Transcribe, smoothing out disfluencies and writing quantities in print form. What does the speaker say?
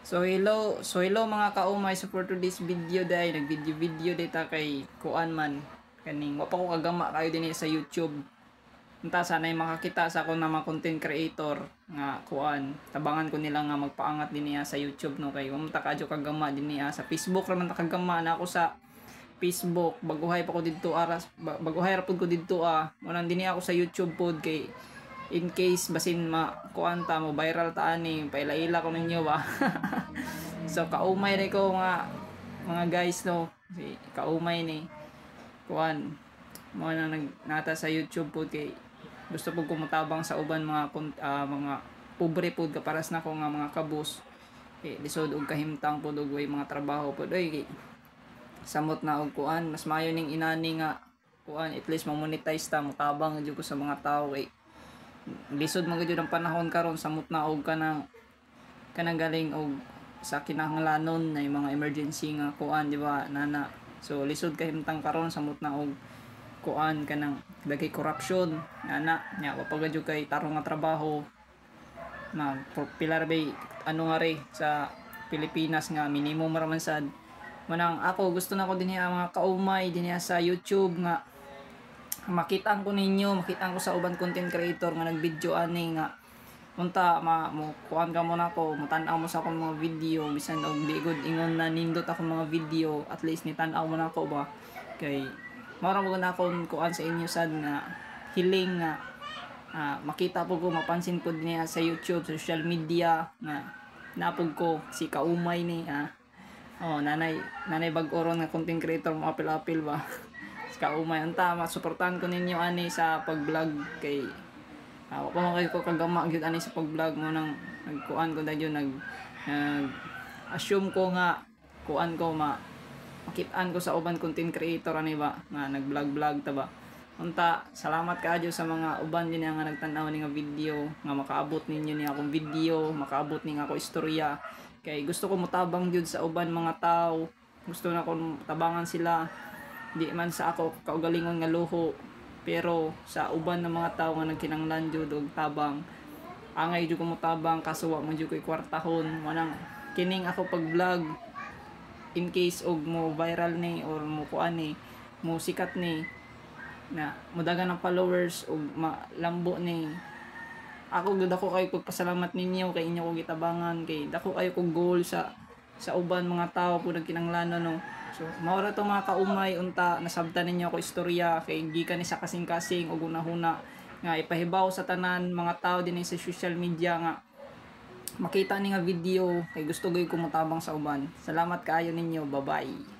So hello mga kaumay, so for today's video day, nag-video data kay kuan man kaning wa pa ko kagama kayo din sa YouTube. Unta sana makakita sa ako na mga content creator nga kuan. Tabangan ko nila nga magpaangat din niya sa YouTube no kay wa man ta kadyo kagama din niya sa Facebook ra man ta kagama na ako sa Facebook. Baguhay pa ko didto aras baguhay ra pud ko didto Munang din ako sa YouTube pod kay in case basin kuan ta mo viral ta ani paila-ila ko ninyo ba. So kaumay rin ko mga guys no, si kaumay ni kuan mo na nata sa YouTube po kay gusto pud kumutabang sa uban mga pobre pud kaparas na ko nga mga kabus lisod og kahimtang pud og mga trabaho pud kay samot na og kuan mas maayo ning inani nga kuan at least mo-monetize ta mutabang jud ko sa mga tawo kay lisod man gyud ang panahon karon samot na og kanang galing og sa kinahanglanon na mga emergency nga kuan di ba nana. So lisod kahimtang karon samot na og kuan kanang daghay corruption nana nya wa pa gyud kay tarong nga trabaho na pilar bay ano nga ri sa Pilipinas nga minimum ra man sad. Manang ako gusto na ko dinhi mga kaumay dinhi sa YouTube nga makitaan ko ninyo, makitaan ko sa uban content creator nga nag-video ani nga unta mo kuan ka mo na ko, matan-aw mo sa akong mga video bisan og di gud ingon na nindot ako mga video, at least nitan-aw mo na ko ba kay mao mo na akong kuan sa inyo sad nga hiling nga makita po ko mapansin ko niya sa YouTube, social media nga napog ko si kaumay ni nanay bag-oron nga content creator mo apil-apil ba. Kaumay unta masuportahan ko ninyo ani sa pag-vlog kay wa pa man kayo ko kagama gyud ani sa pag-vlog mo nang nagkuan ko dadyo assume ko nga kuan ko makitaan ko sa uban content creator ani ba nga nag-vlog ta ba. Unta salamat kaadyo sa mga uban din nga nagtan-aw ni nga video nga makaabot ninyo ni akong video, makaabot ni nga ako istorya kay gusto ko motabang gyud sa uban mga tao, gusto na ko tabangan sila di man sa ako kaugalingon nga luho pero sa uban ng mga tao nga nagkinanglan jud og tabang angay jud ko mo tabang kaso wa man jud koy kwartahon manang kining ako pag vlog in case og mo viral ni or mo kuan ni mo sikat ni na mudagan ng followers og malambo ni ako gud ako kay pagpasalamat ninyo kay inyo ko gitabangan kay dako kayo kog goal sa uban mga tao po nagkinanglan no. So, maura to mga kaumay unta nasabtan ninyo ako istorya kay gikan ni sa kasing-kasing ug una-huna nga ipahibaw sa tanan mga tao dinhi sa social media nga makita ni nga video kay gusto gyud ko motabang sa uban. Salamat kaayo ninyo. Bye-bye.